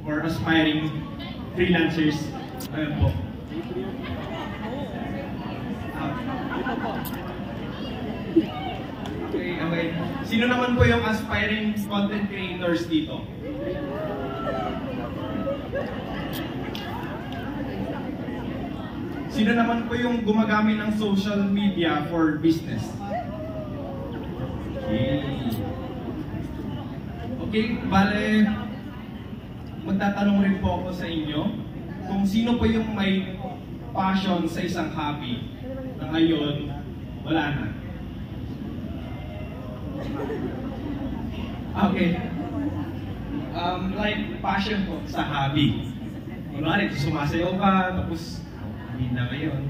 or aspiring freelancers. Ayun po. Okay. Sino naman po yung aspiring content creators dito? Sino naman po yung gumagamit ng social media for business? Okay, bale, magtatanong rin po ako sa inyo kung sino po yung may passion sa isang hobby na ngayon wala na. Okay. Like passion po sa hobby. Kunwari, sumasayaw ka, tapos hindi na ngayon.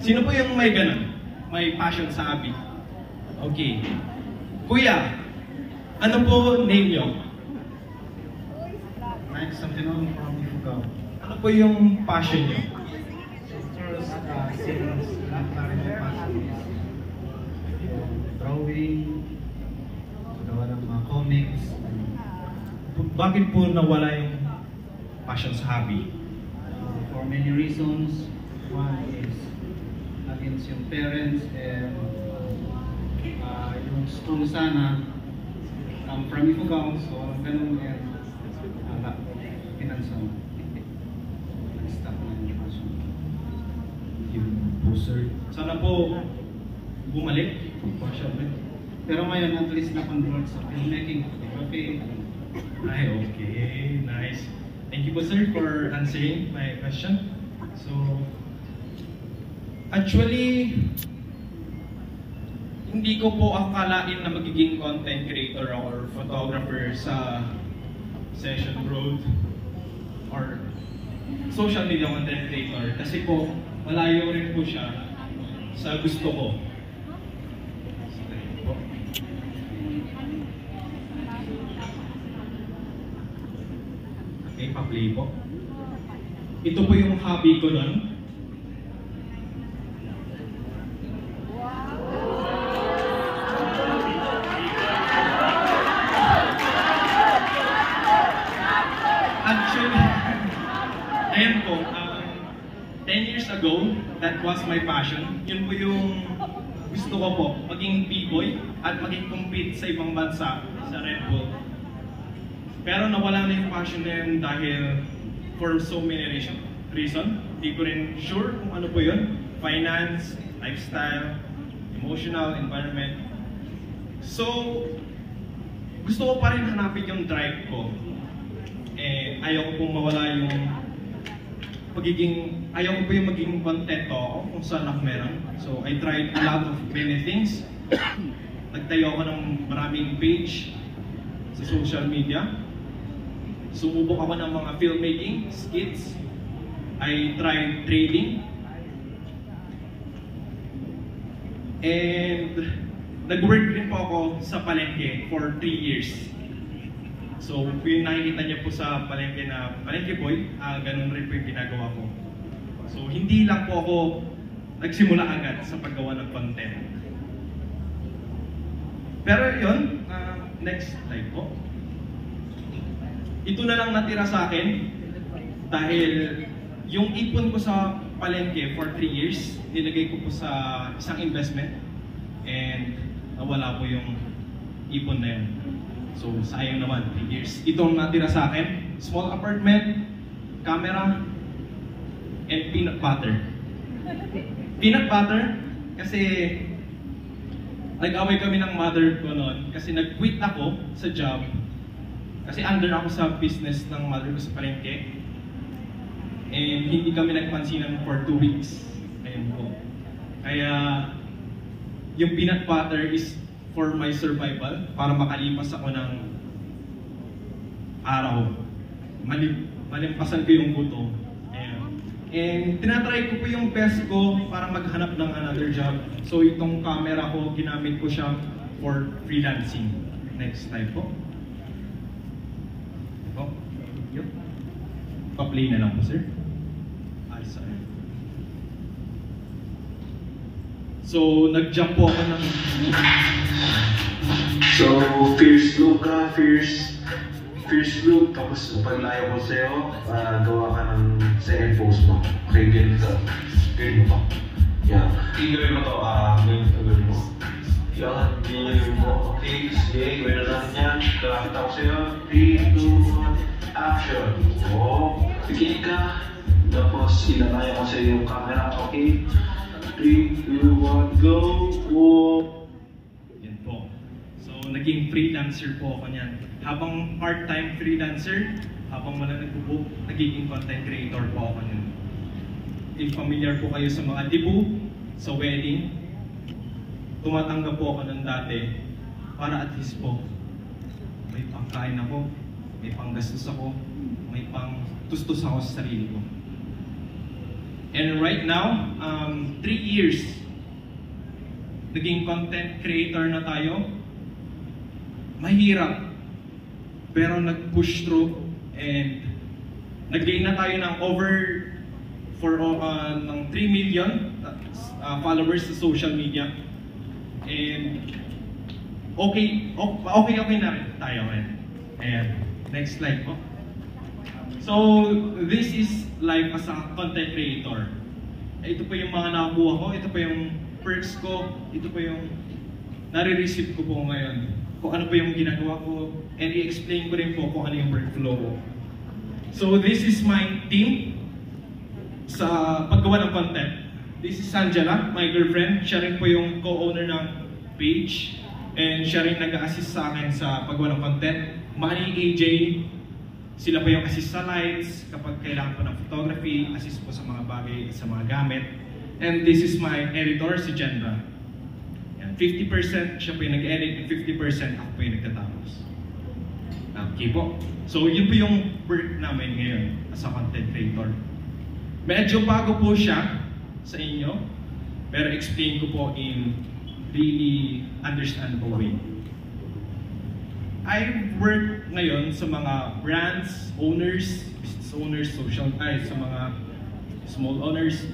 Sino po yung may ganun? May passion sa hobby? Okay. Kuya, ano po name nyo? Mike Santinon from Ifugao. Ano po yung passion nyo? First, since lahat na rin yung passion is drawing, gawa ng mga comics. Bakit po nawala yung passion sa hobby? For many reasons. One is against yung parents and yung school sana. I'm from Ifugao, so ganun and financial. Nag-stop na yung passion. Yung po sir. Sana po bumalik. Passion rin. Pero ngayon, at least na-convert sa filmmaking, photography. Ay, okay. Nice. Thank you po sir for answering my question. So, actually, hindi ko po akalain na magiging content creator or photographer sa Session Road or social media content creator kasi po malayo rin po siya sa gusto ko. Okay, pa-play po. Ito po yung hobby ko nun. Actually, ayan po, 10 years ago, that was my passion. Yun po yung gusto ko po, maging B-boy at maging compete sa ibang bansa sa Red Bull. Pero nawala na yung passion na yun dahil for so many reasons. Hindi ko rin sure kung ano po yun. Finance, lifestyle, emotional, environment. So, gusto ko pa rin hanapin yung drive ko. Ayaw ko pong mawala yung ayaw ko po yung maging kontento ako kung saan ako meron. So, I tried a lot of many things. Nagtayo ako ng maraming page sa social media. Sumubok ako ng mga filmmaking, skits. I tried trading. And nag-work rin po ako sa palengke for 3 years. So, yung nakikita niyo po sa palengke na palengke boy, ganun rin po yung ginagawa ko. So, hindi lang po ako nagsimula agad sa paggawa ng content. Pero yun, next slide po. Ito na lang natira sa akin dahil yung ipon ko sa palengke for 3 years, nilagay ko po sa isang investment and nawala po yung ipon na yun. So, sayang naman, 3 years. Itong natira sa akin, small apartment, camera, and peanut butter. Peanut butter, kasi nag-away kami ng mother ko noon kasi nag-quit ako sa job. Kasi under ako sa business ng mother ko sa palengke. And hindi kami nagpansinan for 2 weeks. Ayun po. Kaya, yung peanut butter is for my survival, para makalipas ako ng araw. Malimpasan ko yung buto. Ayan. And tinatry ko po yung best ko para maghanap ng another job. So itong camera ko, ginamit ko siya for freelancing. Next slide po. Ito. Yun. Pa-play na lang po, sir. Sorry. So, nag-jump po ako ng... So, Fierce Luca, Fierce first look, tapos paglayo ko sa'yo, gawa ka ng second post mo. Okay, ganito. Ganito pa. Yeah. Tigawin mo to, gawin mo. Yan, tigawin mo. Okay, sige, gawin na natin yan. Kakita ko sa'yo. 3, 2, 1, action. Oh, pikinig ka. Tapos, ilalayo ko sa'yo yung camera. Okay? 3, 2, 1, go! Oh. Yan po. So, naging freelancer po ako niyan. Habang part-time freelancer, habang wala nagbubook, nagiging content creator po ako niyan. If familiar po kayo sa mga debut, sa wedding, tumatanggap po ako ng dati para at least po may pangkain ako, may panggastos ako, may pangtustos ako sa sarili ko. And right now, 3 years, naging content creator na tayo. Mahirap, pero nag-push through and nag-gain na tayo ng ng 3 million followers sa social media. And okay na rin tayo. And next slide po. So, this is life as a content creator. Ito po yung mga nakakuha ko, ito po yung perks ko, ito po yung nare-receive ko po ngayon. Kung ano po yung ginagawa ko, and i-explain ko rin po kung ano yung workflow ko. So, this is my team sa paggawa ng content. This is Angela, my girlfriend. Siya rin po yung co-owner ng page. And siya rin nag-assist sa akin sa paggawa ng content. Manny, AJ, sila po yung assist sa lights, kapag kailangan po ng photography, assist po sa mga bagay, sa mga gamit. And this is my editor, si Jendra. 50% siya po yung nag-edit, and 50% ako po yung nagtatapos. Okay po. So yun po yung work namin ngayon as a content creator. Medyo bago po siya sa inyo, pero explain ko po in really understandable way. I work ngayon sa mga brands, owners, business owners, sa mga small owners,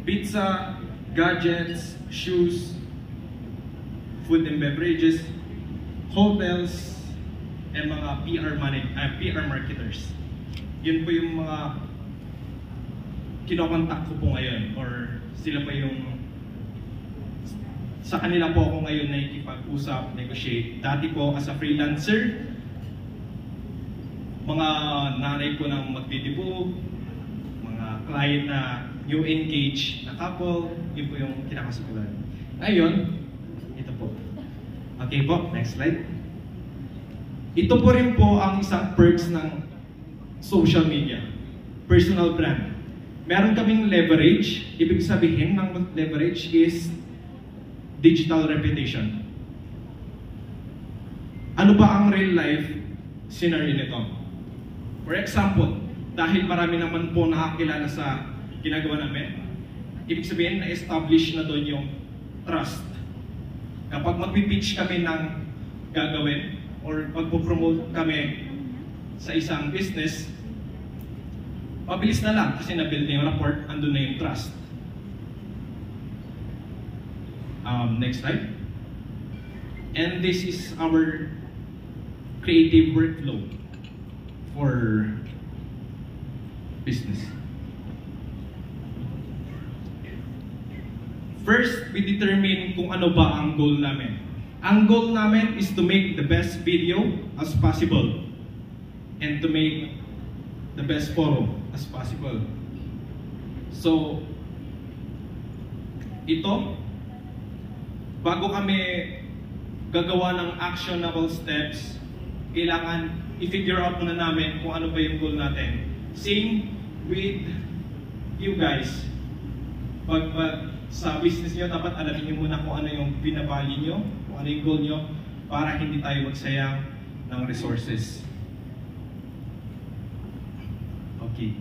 pizza, gadgets, shoes, food and beverages, hotels, and mga PR marketers. Yun po yung mga kinokontak ko po ngayon, or sila pa yung sa kanila po ako ngayon nakikipag-usap, negotiate. Dati po as a freelancer, mga nanay ko ng magdidibu, mga client na new engage na couple, yun po yung kinakasukulan. Ngayon, ito po. Okay po, next slide. Ito po rin po ang isang perks ng social media, personal brand. Meron kaming leverage. Ibig sabihin ng leverage is digital reputation. Ano ba ang real life scenario nito? For example, dahil marami naman po nakakilala sa ginagawa namin, ibig sabihin na-establish na doon yung trust. Kapag mag-pitch kami ng gagawin or magpo-promote kami sa isang business, mabilis na lang kasi na-build na yung rapport, andun na yung trust. Next slide. And this is our creative workflow for business. First, we determine kung ano ba ang goal namin. Ang goal namin is to make the best video as possible and to make the best photo as possible. So, ito, bago kami gagawa ng actionable steps, kailangan i-figure out muna namin kung ano ba yung goal natin. Same with you guys. Pag sa business nyo, dapat alamin nyo muna kung ano yung binabali nyo, kung ano yung goal nyo, para hindi tayo magsayang ng resources. Okay.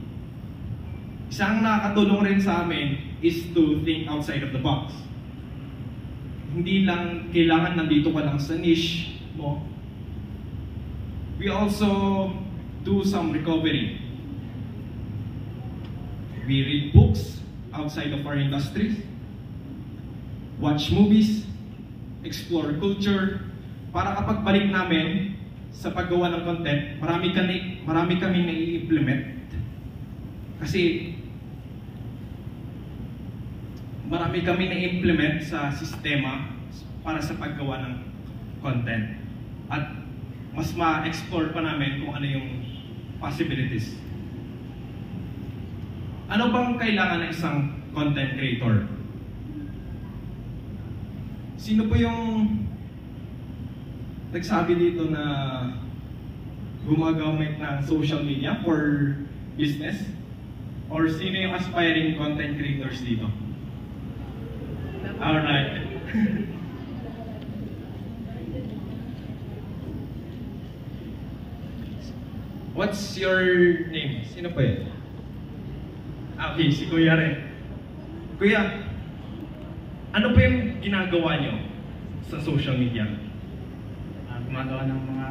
Isang nakakatulong rin sa amin is to think outside of the box. Hindi lang kailangan nandito ka lang sa niche mo. We also do some recovery. We read books outside of our industry, watch movies, explore culture, para kapag balik namin, sa paggawa ng content, marami kami na-i-implement. Kasi marami kami na-implement sa sistema para sa paggawa ng content. At mas ma-explore pa namin kung ano yung possibilities. Ano bang kailangan ng isang content creator? Sino po yung nagsabi dito na gumagamit ng social media for business? Or sino yung aspiring content creators dito? Alright. What's your name? Sino po yun? Okay, si Kuya rin. Kuya, ano po yung ginagawa nyo sa social media? Gumagawa ng mga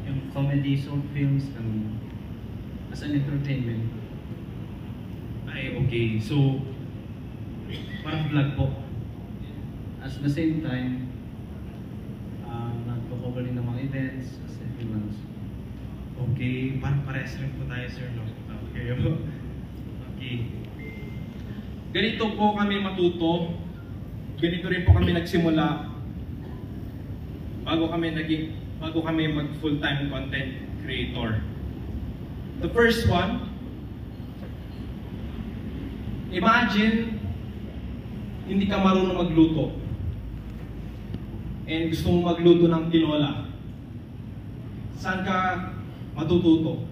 yung comedy short films as an entertainment. Ay, okay. So, parang vlog po. At the same time, nagpo-cover din ng mga events as a freelance. Okay, parang parehas rin po tayo, sir, no? Okay. Okay. Ganito po kami matuto. Ganito rin po kami nagsimula bago kami mag full-time content creator. The first one, imagine hindi ka marunong magluto and gusto mo magluto ng tinola. Saan ka matututo?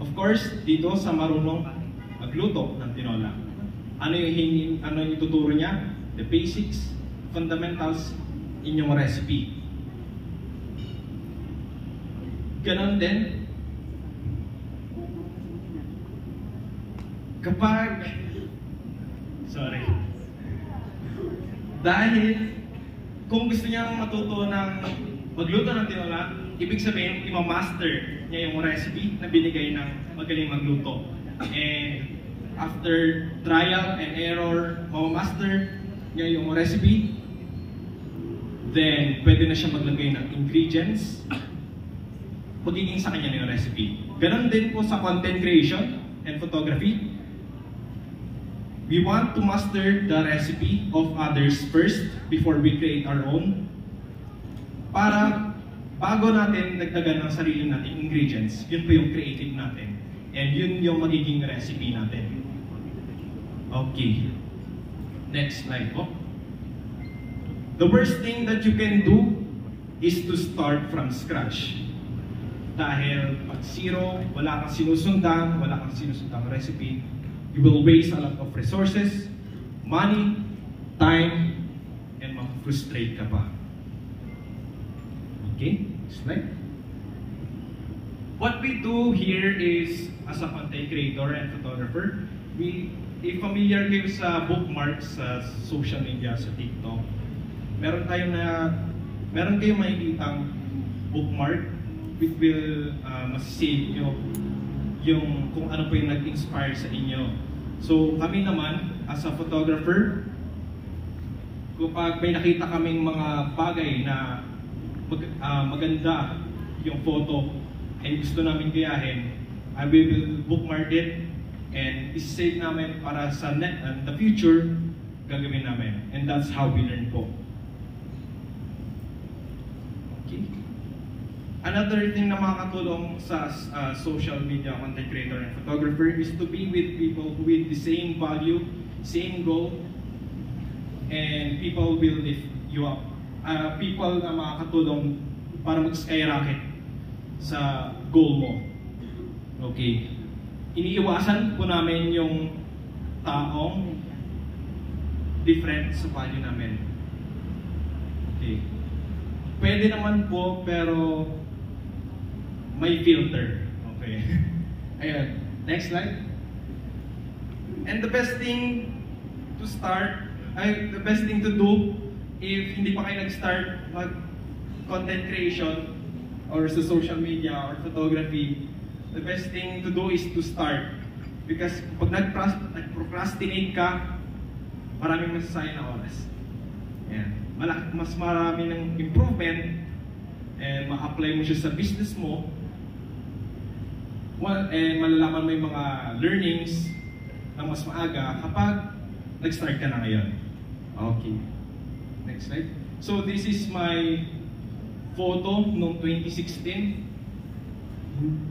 Of course, dito sa marunong magluto ng tinola. Ano yung ituturo niya? The basics, fundamentals in yung recipe. Ganon din, dahil kung gusto niyang matuto ng magluto ng tinola, ibig sabihin, ima-master niya yung recipe na binigay ng magaling magluto. And after trial and error, ma-master niya yung recipe, then pwede na siya maglagay ng ingredients, magiging sa kanya na yung recipe. Ganon din po sa content creation and photography. We want to master the recipe of others first before we create our own. Para bago natin dagdagan ng sarili nating ingredients, yun po yung creative natin. And yun yung magiging recipe natin. Okay. Next slide po. The worst thing that you can do is to start from scratch. Dahil pag zero, wala kang sinusundang recipe, you will waste a lot of resources, money, time, and ma-frustrate ka pa. Okay, slide. What we do here is, as a content creator and photographer, if familiar kayo sa bookmarks sa social media, sa TikTok, meron kayong makikitang bookmark which will masasave nyo yung kung ano po yung nag-inspire sa inyo. So kami naman, as a photographer, kapag may nakita kaming mga bagay na maganda yung photo and gusto namin gayahin, we will bookmark it and isave namin para sa the future, gagawin namin. And that's how we learn po. Okay. Another thing na makakatulong sa social media content creator and photographer is to be with people with the same value, same goal, and people will lift you up. People na makakatulong para mag-skyrocket sa goal mo. Okay. Iniiwasan po namin yung taong different sa value namin. Okay. Pwede naman po, pero may filter. Okay. Ayun. Next slide. And the best thing to do if hindi pa kayo nag-start mag-content creation or sa social media or photography, the best thing to do is to start. Because pag nag-procrastinate ka, maraming masasayang na oras. Ayan. Mas marami ng improvement and ma-apply mo siya sa business mo, and malalaman mo yung mga learnings na mas maaga kapag nag-start ka na ngayon. Okay. Next slide. So this is my photo noong 2016.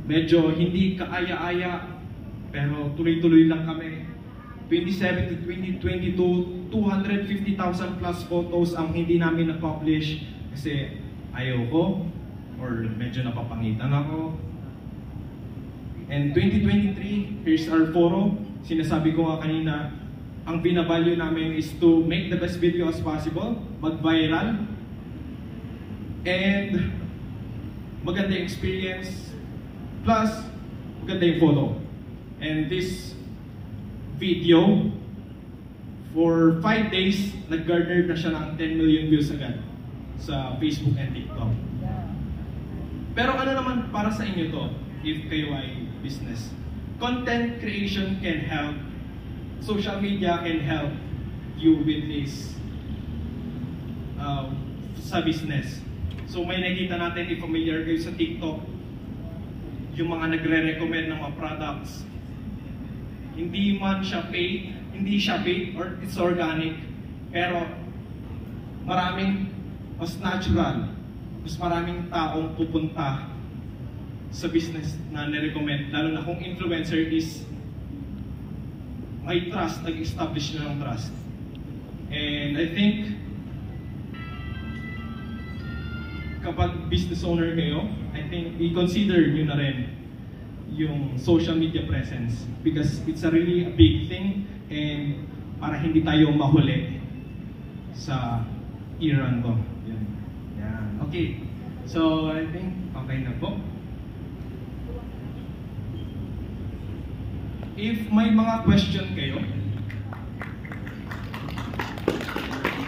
Medyo hindi kaaya-aya, pero tuloy-tuloy lang kami. 2017 to 2022, 250,000 plus photos ang hindi namin na-publish kasi ayaw ko or medyo napapangitan ako. And 2023, here's our photo. Sinasabi ko nga kanina, ang binavalue namin is to make the best video as possible, mag-viral, and maganda yung experience, plus maganda yung photo. And this video, for 5 days, nag-garner na siya ng 10 million views agad sa Facebook and TikTok. Pero ano naman para sa inyo to, if kayo ay business? Content creation can help. Social media can help you with this sa business. So may nakita natin, if familiar kayo sa TikTok, yung mga nagre-recommend ng mga products, hindi man siya paid, hindi siya paid or it's organic, pero maraming mas natural, mas maraming taong pupunta sa business na nirecommend, lalo na kung influencer is may trust, nag-establish na ng trust. And I think kapag business owner kayo, I think i-consider nyo na rin yung social media presence because it's a really a big thing, and para hindi tayo mahuli sa era ko. Yan. Okay. So I think okay na po. If may mga question kayo.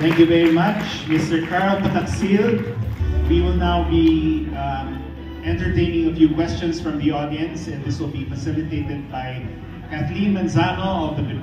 Thank you very much, Mr. Carl Pataksil. We will now be entertaining a few questions from the audience, and this will be facilitated by Kathleen Manzano of the Department